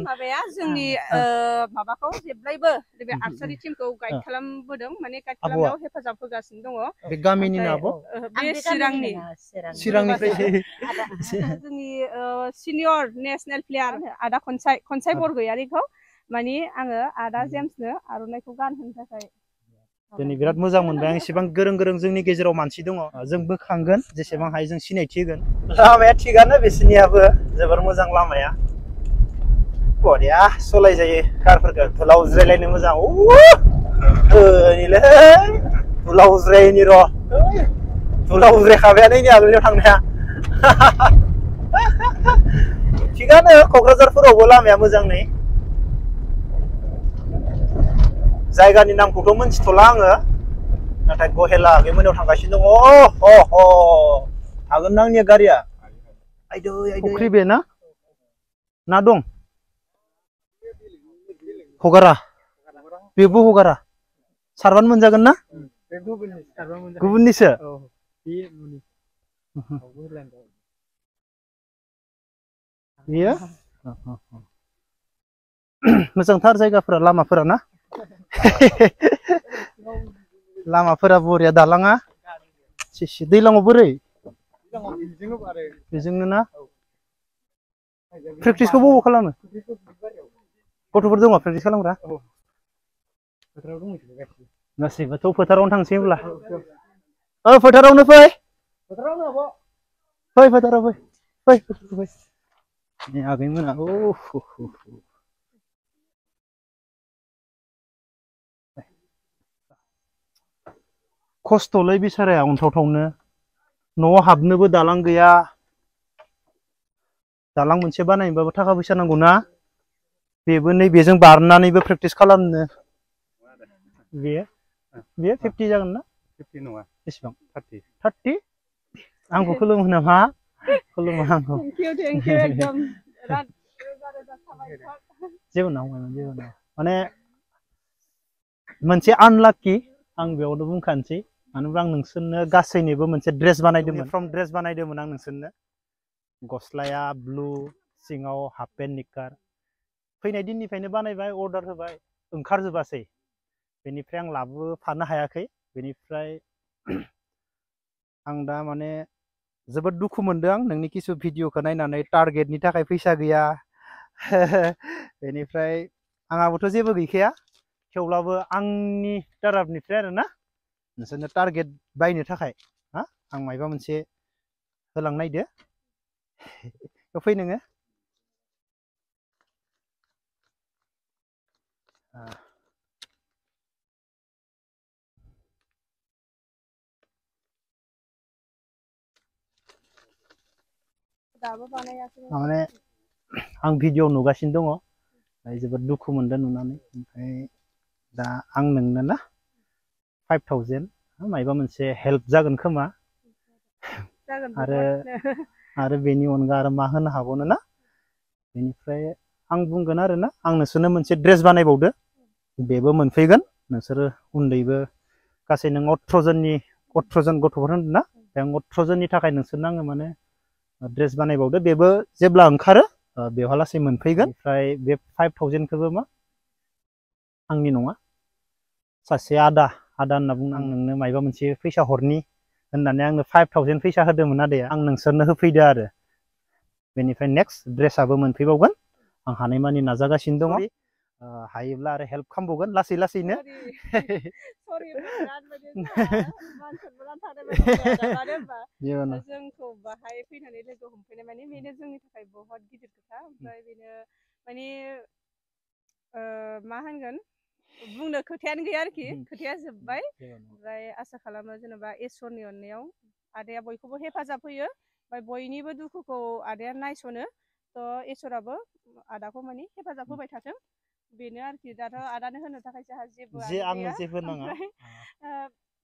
माबाया जोंनि माबाखौ जेब्लायबो बे आर्सारि टीमखौ गाइड खालामबोदों माने गाइड खालामनायाव हेफाजाब होगासिनो दङ बे गामिनि आब' बे चिरांनिफ्राय जोंनि सिनियर नेशनेल प्लेयार आदा खनसाय बरगयारिखौ माने आङो आदा जेम्सनो आर'नाइखौ गानहोनो थाखाय दिनै बिराद मोजां मोनबाय आं एसेबां गोरों गोरों जोंनि गेजेराव मानसि दङ जों बोखांगोन जेसेबां हायो जों सिनायथि होगोन लामाया थिगानो बिसोरनियाबो जोबोर मोजां लामाया बरिया सलाय जायो कारफोरखौ धुलाव जिरायलायनो मोजां ओइलै धुलाव जिरायनि र' धुलाव जिरायखाबायानो नै आगोलनियाव थांनाया थिगानो क'क्राझारफोरावबो लामाया मोजां नै जायगानि नामखौथ' मोनथिथ'ला आङो नाथाय गहेला बे मोनायाव थांगासिनो दङ हागोन ना आंनिया गारिया फुख्रि बे ना दं हगारा बेबो हगारा सारबानो मोनजागोन ना गुबुननिसो बेयो मोजांथार जायगाफोरा लामाफोरा ना लामाफोरा बरिया दालाङा दैलाङाव बोरै बेजोंनो ना प्रेक्टिसखौ बबाव खालामो गथ'फोर दङ प्रेक्टिस खालामग्रा गासैबोथ' फोथारावनो थांसै होनब्ला फोथारावनो फै फोथाराव फै आगैमोना खस्थ'लै बिसाराया अन्थावथावनो न'आव हाबनोबो दालां गैया दालां मोनसे बानायनोबाबो थाखा फैसा नांगौ ना बेबो नैबेजों बारनानैबो प्रेक्टिस खालामनो बेयो 50 जागोन ना 50 नङा बेसेबां 30 आंखौ खुलुमो नामा खुलुमो आंखौ जेबो नङा माने मोनसे आनलाकि आं बेयावनो बुंखानोसै मानो होनबा आं नोंसोरनो गासैनिबो मोनसे ड्रेस बानायदोंमोन आं नोंसोरनो गस्लाया ब्लु सिङाव हाफ पेन्ट निकार फैनाय दिननिफ्रायनो बानायबाय अर्डार होबाय ओंखारजोबासै बेनिफ्राय आं लाबोफानो हायाखै बेनिफ्राय आं दा माने जोबोद दुखु मोनदों आं नोंनि किसु भिडिअखौ नायनानै टारगेटनि थाखाय फैसा गैया बेनिफ्राय आंहाबोथ' जेबो गैखाया थेवब्लाबो आंनि तरफनिफ्राय आरोना नोंसोरनो टारगेट बायनो थाखाय आं मायबा मोनसे होलांनायदो फै नोङो माने आं भिडिअ नुगासिनो दङ जोबोद दुखु मोनदों नुनानै ओमफ्राय दा आं नोंनो ना 5000 मायबा मोनसे हेल्प जागोन खोमा आरो बेनि अनगा आरो मा होनो हाबावनो ना बेनिफ्राय आं बुंगोन आरो ना आं नोंसोरनो मोनसे ड्रेस बानायबावदो बेबो मोनफैगोन नोंसोरो उन्दैबो गासै नों 18 जन गथ'फोर होनदों ना बे 18 जननि थाखाय नोंसोरनो आङो माने ड्रेस बानायबावदो बेबो जेब्ला ओंखारो बेवहा लासै मोनफैगोन ओमफ्राय बे 5000खौबो मा आंनि नङा सासे आदा होनना बुंनो आं नोंनो मायबा मोनसे फैसा हरनि होननानै आंनो 5000 फैसा होदोंमोन आदाया आं नोंसोरनो होफैदो आरो बेनिफ्राय नेक्स्ट ड्रेसाबो मोनफैबावगोन आं हानायमानि नाजागासिनो दङ हायोब्ला आरो हेल्प खालामबावगोन लासै लासैनो जोंखौ बाहाय फैनानै लोगो हमफैनाय माने बेनो जोंनि थाखाय बहुत गिदिर खोथा ओमफ्राय बेनो माने मा होनगोन बुंनो खोथायानो गैया आरोखि खोथाया जोब्बाय ओमफ्राय आसा खालामो जेनेबा इसोरनि अननायाव आदाया बयखौबो हेफाजाब होयो ओमफ्राय बयनिबो दुखुखौ आदाया नायसनो थ' इसोराबो आदाखौ माने हेफाजाब होबाय थाथों बेनो आरोखि दाथ' आदानो होनो थाखाय जोंहा जेबोआनो गैया ओमफ्राय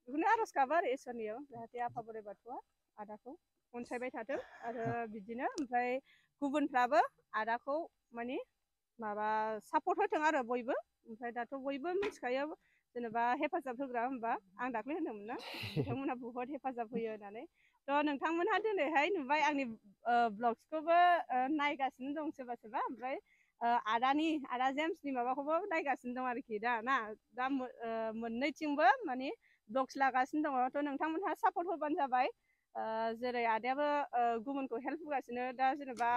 बेखौनो आर'ज गाबो आरो इसोरनियाव जाहाथे आफा बोराइ बाथौआ आदाखौ अनसायबाय थाथों आरो बिदिनो ओमफ्राय गुबुनफ्राबो आदाखौ माने माबा सापर्ट होथों आरो बयबो ओमफ्राय दाथ' बयबो मिथिखायो जेनेबा हेफाजाब होग्रा होनबा आं दाख्लै होनदोंमोन ना बिथांमोनहा बुहुत हेफाजाब होयो होननानै थ' नोंथांमोनहा दिनैहाय नुबाय आंनि ब्लग्सखौबो नायगासिनो दं सोरबा सोरबा ओमफ्राय आदा जेम्सनि माबाखौबो नायगासिनो दं आरोखि दा मोननैथिंबो माने ब्लग्स लागासिनो दङ थ' नोंथांमोनहा सापर्ट होबानो जाबाय जेरै आदायाबो गुबुनखौ हेल्प होगासिनो दा जेनेबा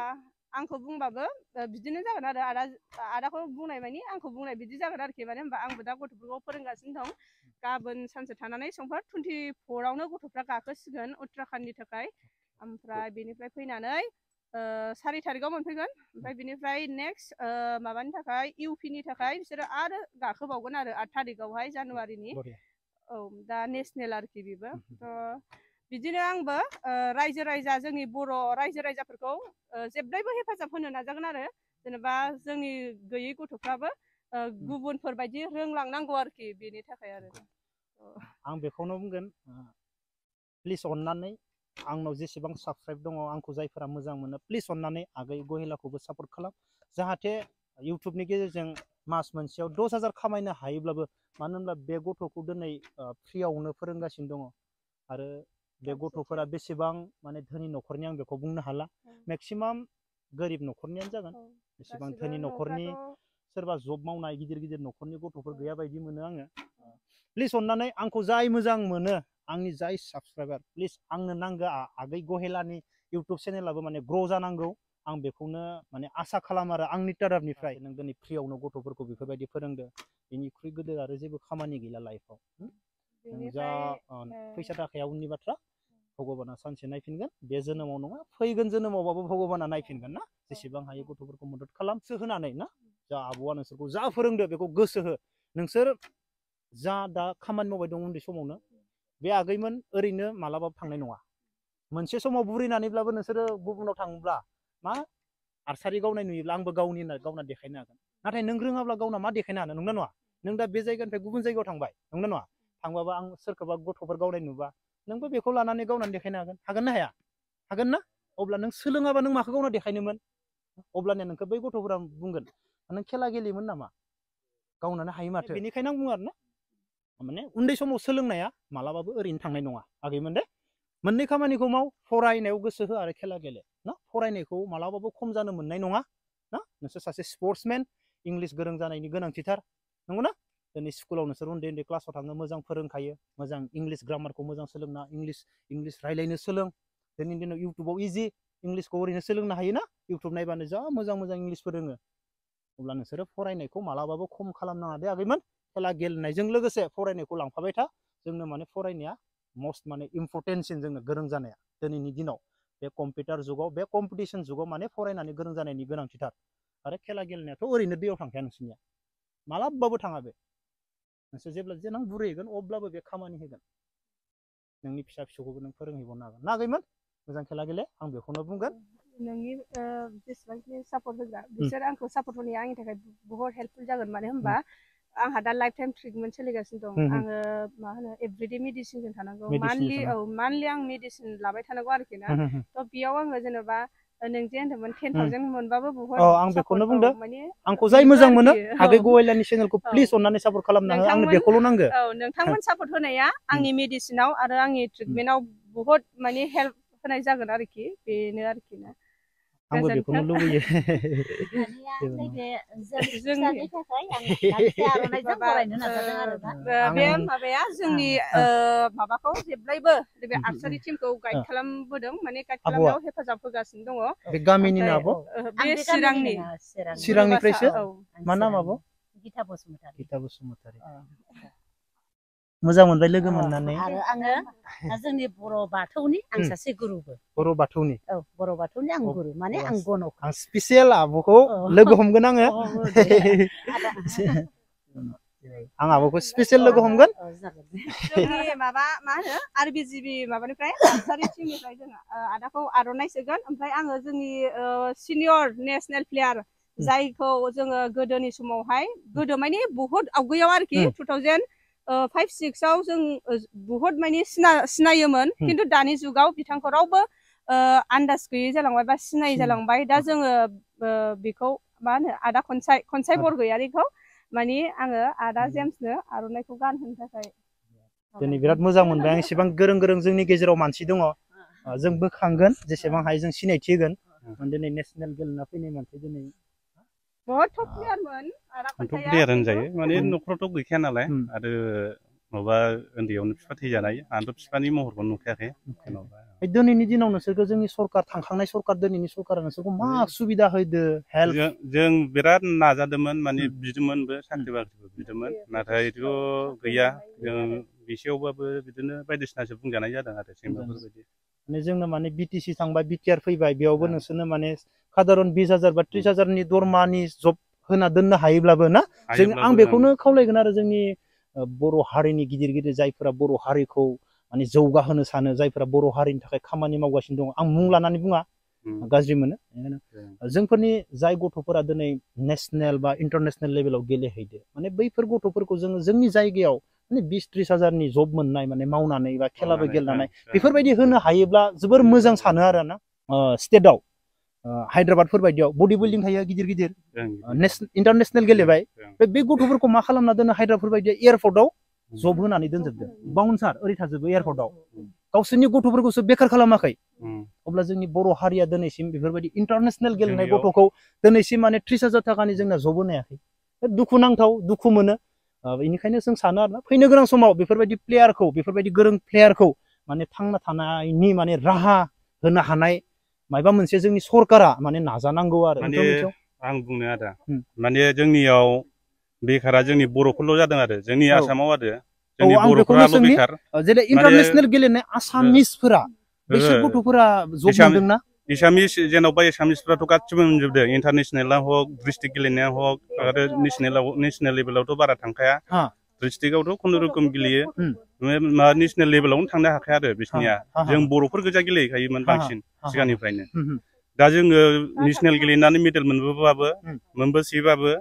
आंखौ बुंबाबो बिदिनो जागोन आरो आदाखौ बुंनाय मानि आंखौ बुंनाय बिदि जागोन आरोखि मानो होनबा आंबो दा गथ'फोरखौ फोरोंगासिनो दं गाबोन सानसे थानानै समफोर 24आवनो गथ'फ्रा गाखोसिगोन उत्तराखन्डनि थाखाय ओमफ्राय बेनिफ्राय फैनानै 4 थारिखआव मोनफैगोन ओमफ्राय बिनिफ्राय नेक्स्ट माबानि थाखाय इउपिनि थाखाय बिसोरो आरो गाखोबावगोन आरो 8 थारिखआवहाय जानुवारिनि औ दा नेसनेल आरोखि बेबो थ' बिदिनो आंबो रायजो राजा जोंनि बर' रायजो राजाफोरखौ जेब्लायबो हेफाजाब होनो नाजागोन आरो जेनेबा जोंनि गैयै गथ'फ्राबो गुबुनफोर बायदि रोंलांनांगौ आरोखि बेनि थाखाय आरो आं बेखौनो बुंगोन प्लिज अननानै आंनाव जेसेबां साबस्क्राइब दङ आंखौ जायफोरा मोजां मोनो प्लिज अननानै आगै गहेलाखौबो सापर्ट खालाम जाहाथे इउटुबनि गेजेरजों मास मोनसेयाव 10,000 खामायनो हायोब्लाबो मानो होनब्ला बे गथ'खौ दिनै फ्रियावनो फोरोंगासिनो दङ आरो बे गथ'फोरा बेसेबां माने धोनि न'खरनि आं बेखौ बुंनो हाला मेक्सिमाम गोरिब न'खरनियानो जागोन बेसेबां धोनि न'खरनि सोरबा जब मावनाय गिदिर गिदिर न'खरनि गथ'फोर गैया बायदि मोनो आङो प्लिज अननानै आंखौ जाय मोजां मोनो आंनि जाय साबस्क्राइबार प्लिज आंनो नांगौ आगै गहेलानि इउटुब चेनेलाबो माने ग्र' जानांगौ आं बेखौनो माने आसा खालामो आरो आंनि टाराफनिफ्राय नों दिनै फ्रियावनो गथ'फोरखौ बेफोरबायदि फोरोंदो बेनिख्रुइ गोदो आरो जेबो खामानि गैला लाइफआव नों जा फैसा थाखाया उननि बाथ्रा भगबाना सानसे नायफिनगोन बे जोनोमाव नङा फैगोन जोनोमावबाबो भगबाना नायफिनगोन ना जेसेबां हायो गथ'फोरखौ मदद खालामसो होनानै ना जा आब'आ नोंसोरखौ जा फोरोंदो बेखौ गोसो हो नोंसोर जा दा खामानि मावबाय दं उन्दै समावनो बे आगैमोन ओरैनो मालाबाबो थांनाय नङा मोनसे समाव बुरैनानैब्लाबो नोंसोरो गुबुनाव थाङोब्ला मा आर्सारि गावनाय नुयोब्ला आंबो गावना देखायनो हागोन नाथाय नों रोङाब्ला गावना मा देखायनो हानो नंगौना नङा नों दा बे जायगानिफ्राय गुबुन जायगायाव थांबाय नंगौना नङा थांबाबा आं सोरखौबा गथ'फोर गावनाय नुबा नोंबो बेखौ लानानै गावनानै देखायनो हागोन ना हाया हागोन ना अब्ला नों सोलोङाबा नों माखौ गावना देखायनोमोन अब्लानिया नोंखौ बै गथ'फोरा बुंगोन नों खेला गेलेयोमोन नामा गावनानो हायो माथो बेनिखायनो आं बुङो आरो ना माने उन्दै समाव सोलोंनाया मालाबाबो ओरैनो थांनाय नङा आगैमोन दे मोननै खामानिखौ माव फरायनायाव गोसो हो आरो खेला गेले ना फरायनायखौ मालाबाबो खम जानो मोननाय नङा ना नोंसोर सासे स्पर्ट्समेन इंलिश गोरों जानायनि गोनांथिथार नंगौना दिनै स्कुलाव नोंसोर उन्दै उन्दै क्लासाव थाङो मोजां फोरोंखायो मोजां इंलिश ग्रामारखौ मोजां सोलोंना इंलिश रायलायनो सोलों दिनैनि दिनाव इउटुबाव इजि इंलिशखौ ओरैनो सोलोंनो हायो ना इउटुब नायबानो जा मोजां मोजां इंलिश फोरोङो अब्ला नोंसोरो फरायनायखौ मालाबाबो खम खालामनाङा दे आगैमोन खेला गेलेनायजों लोगोसे फरायनायखौ लांफाबाय था जोंनो माने फरायनाया मस्ट माने इम्परटेन्टसिन जोंनो गोरों जानाया दिनैनि दिनाव बे कम्पिउटार जुगाव बे कम्पिटिसन जुगाव माने फरायनानै गोरों जानायनि गोनांथिथार आरो खेला गेलेनायाथ' ओरैनो दैयाव थांखाया नोंसोरनिया मालाबाबो थाङा बे नोंसोर जेब्ला जेनां बुरैगोन अब्लाबो बे खामानि होगोन नोंनि फिसा फिसौखौबो नों फोरोंहैबावनो हागोन ना आगैमोन मोजां खेला गेले आं बेखौनो बुंगोन नोंनि जेसेबांखिनि सापर्ट होग्रा बिसोर आंखौ सापर्ट होनाया आंनि थाखाय बहुत हेल्पफुल जागोन मानो होनबा आंहा दा लाइफ टाइम ट्रिटमेन्ट सोलिगासिनो दं आङो मा होनो एभ्रिडे मेडिसिनजों थानांगौ मान्थलि आं मेडिसिन लाबाय थानांगौ आरोखि ना थ' बेयाव आङो जेनेबा नों जे होनदोंमोन 10,000 मोनबाबो बहुत आं बेखौनो सापर्ट बुंदों माने आंखौ जाय मोजां मोनो आगै गहेलानि चेनेलखौ प्लिज अननानै सापर्ट खालामना हो आंनो बेखौल' नांगौ नोंथांमोन सापर्ट होनाया आंनि मेडिसिनाव आरो आंनि ट्रिटमेन्टआव बहुत माने हेल्प होनाय जागोन आरोखि बेनो आरोखि ना आंबो बेखौनो लुबैयो बे माबाया जोंनि माबाखौ जेब्लायबो बे आर्सारि टिमखौ गाइड खालामबोदों माने गाइड खालामनायाव हेफाजाब होगासिनो दङ बे गामिनि ना आब' बे चिरांनिफ्रायसो मा नाम आब' गिता बसुमतारी मोजां मोनबाय लोगो मोननानै आरो आङो जोंनि बर' बाथौनि आं सासे गुरुबो बर' बाथौनि बर' बाथौनि आं गुरु माने आं गनक आं स्पेसियेल आब'खौ लोगो हमगोन आङो आं आब'खौ स्पेसियेल लोगो हमगोन जोंनि माबा मा होनो आरबिजिबि माबानिफ्राय आर्सारि टिमनिफ्राय जों आदाखौ आर'नाइ सोगोन ओमफ्राय आङो जोंनि सिनियर नेसनेल प्लेयार जायखौ जोङो गोदोनि समावहाय गोदो माने बहुत आवगैयाव आरोखि 2005-06 जों बहुत माने सिनायोमोन खिन्थु दानि जुगाव बिथांखौ रावबो आन्दाज गैयै जालांबाय बा सिनायै जालांबाय दा जोङो बेखौ मा होनो आदा खनसाय बरगयारिखौ माने आङो आदा जेम्सनो आर'नाइखौ गानहोनो थाखाय दिनै बिराद मोजां मोनबाय आं एसेबां गोरों गोरों जोंनि गेजेराव मानसि दङ जों बोखांगोन जेसेबां हायो जों सिनायथि होगोन दिनै नेसनेल गेलेना फैनाय मानसि दिनै बहुत टप प्लेयारमोन टप प्लेयार होनजायो माने न'खरावथ' गैखाया नालाय आरो माबा उन्दैयावनो बिफा थैजानाय आंथ' बिफानि महरखौ नुखायाखै जेन'बा दिनैनि दिनाव नोंसोरखौ जोंनि सरकार थांखांनाय सरकार दिनैनि सरकारा नोंसोरखौ मा सुबिदा होदो हेल्प जों बिराद नाजादोंमोन माने बिदोंमोनबो साख्रि बाख्रिबो बिदोंमोन नाथायथ' गैया जों बिसेयावबाबो बिदिनो बायदिसिनासो बुंजानाय जादों आरो जेंनाफोरबायदि माने जोंनो माने बिटिसि थांबाय बिटिआर फैबाय बेयावबो नोंसोरनो माने साधारन 20,000 बा 30,000नि दरमानि जब होना दोननो हायोब्लाबो ना जों आं बेखौनो खावलायगोन आरो जोंनि बर' हारिनि गिदिर गिदिर जायफोरा बर' हारिखौ माने जौगाहोनो सानो जायफोरा बर' हारिनि थाखाय खामानि मावगासिनो दङ आं मुं लानानै बुङा गाज्रि मोनो जोंफोरनि जाय गथ'फोरा दिनै नेशनेल बा इन्टारनेशनेल लेभेलाव गेलेहैदो माने बैफोर गथ'फोरखौ जोङो जोंनि जायगायाव माने 20-30,000नि जब मोननाय माने मावनानै बा खेलाबो गेलेनानै बेफोरबायदि होनो हायोब्ला जोबोर मोजां सानो आरो ना स्टेटआव हायद्राबादफोर बायदियाव बडि बिल्डिं थायो गिदिर गिदिर इन्टारनेशनेल गेलेबाय बे गथ'फोरखौ मा खालामना दोनो हायद्राबादफोर बायदि एयारपर्टआव जब होनानै दोनजोबदों बाउन्सार ओरै थाजोबो एयारपर्टआव गावसोरनि गथ'फोरखौसो बेखार खालामाखै अब्ला जोंनि बर' हारिया दिनैसिम बेफोरबायदि इन्टारनेशनेल गेलेनाय गथ'खौ दिनैसिम माने 30,000 थाखानि जोंना जब होनो हायाखै दुखु नांथाव दुखु मोनो बेनिखायनो जों सानो आरोना फैनो गोनां समाव बेफोरबायदि प्लेयारखौ बेफोरबायदि गोरों प्लेयारखौ माने थांना थानायनि माने राहा होनो हानाय मायबा मोनसे जोंनि सरकारा माने नाजानांगौ आरो आं बुंनो आदा माने जोंनियाव बेखारा जोंनि बर'फोरल' जादों आरो जोंनि आसामाव आरो जोंनि बर'फोराल' बेखार जेरै इन्टारनेशनेल गेलेनाय आसामिसफोरा बिसोर गथ'फोरा जब मोनदोंना एसामिस जेन'बा एसामिसफ्राथ' गासिबो मोनजोबदों इन्टारनेशनेलाव हक डिस्ट्रिक्ट गेलेनायाव हक आरो नेशनेल लेभेलावथ' बारा थांखाया डिस्ट्रिक्टआवथ' खुनुरुखुम गेलेयो नेशनेल लेभेलावनो थांनो हाखाया आरो बिसोरनिया जों बर'फोर गोजा गेलेहैखायोमोन बांसिन सिगांनिफ्रायनो दा जोङो नेशनेल गेलेनानै मेडेल मोनबोसैबाबो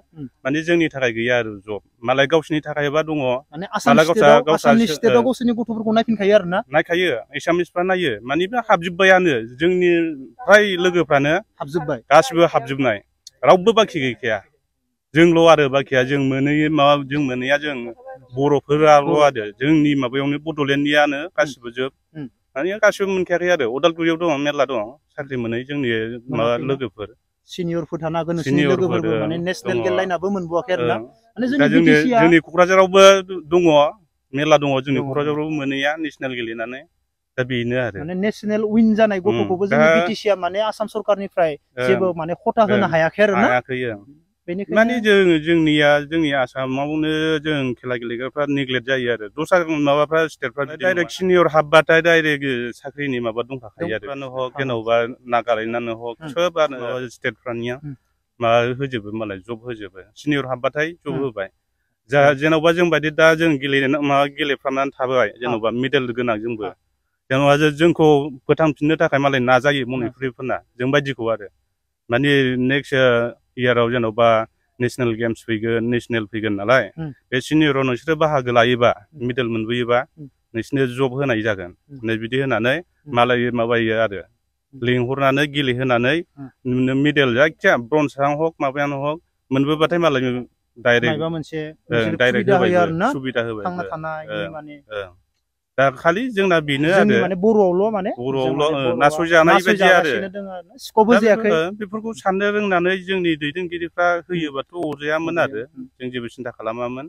माने जोंनि थाखाय गैया आरो जब मालाय गावसोरनि थाखायबा दङ माने आसामनि स्टेटआव गावसोरनि गथ'फोरखौ नायफिनखायो आरो ना नायखायो एसामिसफ्रा नायो माने बे हाबजोब्बायानो जोंनि फ्राय लोगोफ्रानो हाबजोब्बाय गासिबो हाबजोबनाय रावबो बाखि गैखाया जोंल' आरो बाखिया जों मोनैया जों बर'फोराल' आरो जोंनि माबायावनो बड'लेण्डनियानो गासिबो जोब माने गासिबो मोनखायाखै आरो उदालगुरियाव दङ मेरला दङ साख्रि मोनै जोंनि माबा लोगोफोर सिनियरफोर थानो हागोन नोंसिनि लोगोफोरबो माने नेशनेल गेलेनाबो मोनबोआखै आरो ना माने जोंनि क'क्राझारावबो दङ मेरला दङ जोंनि क'क्राझारावबो मोनैया नेशनेल गेलेनानै दा बेनो आरो माने नेशनेल उइन जानाय गथ'खौबो जोंनि बिटिसिआ माने आसाम सरकारनिफ्राय जेबो माने खथा होनो हायाखै आरो ना माने जोंनि आसामावनो जों खेला गेलेग्राफ्रा नेग्लेक्ट जायो आरो दस्रा माबाफ्रा स्टेटफ्रा डाइरेक्ट सिनियर हाबबाथाय डाइरेक्ट साख्रिनि माबा दंखाखायो आरो हक जेन'बा नागालेण्डआनो हक सोबानो स्टेटफ्रानिया माबा होजोबो मालाय जब होजोबो सिनियर हाबबाथाय जब होबाय जेन'बा जों बायदि दा जों गेलेफ्रामनानै थाबाय जेन'बा मेडेल गोनां जोंबो जेन'बा जोंखौ फोथांफिननो थाखाय मालाय नाजायो मनिपुरिफोरना जों बायदिखौ आरो माने नेक्स्ट इयाराव जेन'बा नेशनेल गेम्स फैगोन नेशनेल फैगोन नालाय बे सिनियराव नोंसोरो बाहागो लायोबा मेडेल मोनबोयोबा नोंसोरनो जब होनाय जागोन नै बिदि होनानै मालाय माबायो आरो लिंहरनानै गेलेहोनानै मेडेल जायखिया ब्रन्जआनो हक माबायानो हक मोनबोबाथाय मालाय डाइरेक्ट होबाय सुबिदा होबाय दा खालि जोंना बेनो आरो माने बर'आवल' नासयजानाय बायदि आरो स्कप होजायाखै बेफोरखौ साननो रोंनानै जोंनि दैदेनगिरिफ्रा होयोबाथ' अरजायामोन आरो जों जेबो सिन्था खालामामोन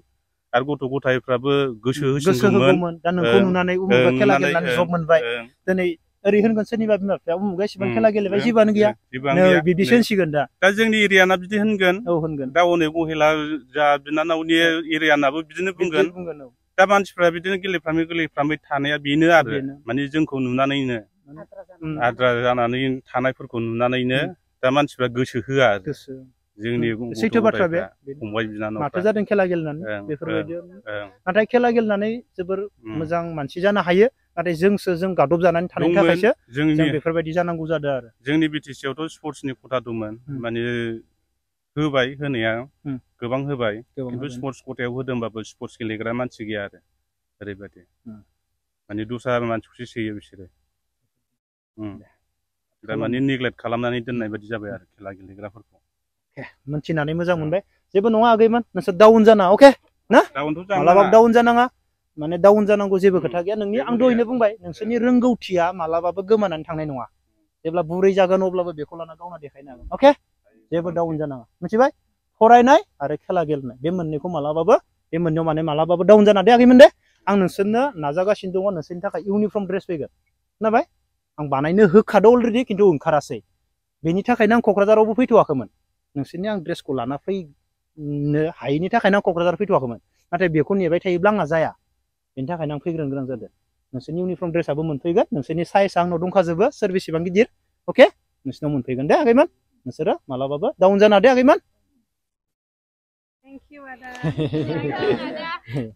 आरो गथ' गथायफ्राबो गोसो होसिनगौमोन दा नोंखौ नुनानै उमुगा खेला गेलेनानै जब मोनबाय दिनै ओरै होनगोन सोरनिबा बिमा बिफाया उमुगा एसेबां खेला गेलेबाय जेबोआनो गैया बिदिसो होनसिगोन दा जोंनि एरियाना बिदि होनगोन दा हनै गहेला जा बिनानावनि एरियानाबो बिदिनो बुंगोन दा मानसिफ्रा बिदिनो गेलेफ्रामै थानाया बेनो आरो माने जोंखौ नुनानैनो आद्रा जानानै थानायफोरखौ नुनानैनो दा मानसिफ्रा गोसो होआ आरो जोंनि सैथो बाथ्रा बे फंबाय बिनानाव माथो जादों खेला गेलेनानै बेफोरबायदि नाथाय खेला गेलेनानै जोबोर मोजां मानसि जानो हायो नाथाय जों गादब जानानै थानायनि थाखायसो जों बेफोरबायदि जानांगौ जादों आरो जोंनि बिटिसिआवथ' स्पर्ट्सनि खथा दंमोन माने होबाय होनाया गोबां होबाय खिन्थु स्पर्ट्स खथायाव होदोंबाबो स्पर्ट्स गेलेग्रा मानसि गैया आरो ओरैबायदि माने दस्रा मानसिखौसो सोयो बिसोरो दा माने नेग्लेक्ट खालामनानै दोननाय बायदि जाबाय आरो खेला गेलेग्राफोरखौ मोनथिनानै मोजां मोनबाय जेबो नङा आगैमोन नोंसोर डाउन जाना अके ना मालाबाबो डाउन जानाङा माने डाउन जानांगौ जेबो खोथा गैया नोंनि आं दहायनो बुंबाय नोंसोरनि रोंगौथिया मालाबाबो गोमानानै थांनाय नङा जेब्ला बुरै जागोन अब्लाबो बेखौ लाना गावना देखायनो हागोन अके जेबो डाउन जानाङा मिथिबाय फरायनाय आरो खेला गेलेनाय बे मोननैखौ मालाबाबो बे मोननैयाव माने मालाबाबो डाउन जाना देयाखैमोन दे आं नोंसोरनो नाजागासिनो दङ नोंसोरनि थाखाय इउनिफर्म ड्रेस फैगोन खोनाबाय आं बानायनो होखादों अलरेडि खिन्थु ओंखारासै बेनि थाखायनो आं क'क्राझारावबो फैथ'वाखैमोन नोंसोरनि आं ड्रेसखौ लाना फैनो हायैनि थाखायनो आं क'क्राझार फैथ'वाखैमोन नाथाय बेखौ नेबाय थायोब्ला आंहा जाया बेनि थाखायनो आं फैग्रोनो गोनां जादों नोंसोरनि इउनिफर्म ड्रेसआबो मोनफैगोन नोंसोरनि साइजआ आंनाव दंखाजोबो सोर बेसेबां गिदिर अके नोंसोरनाव मोनफैगोन दे आगैमोन नोंसोरो मालाबाबो डाउन जाना दे आगैमोन Thank you, Ada.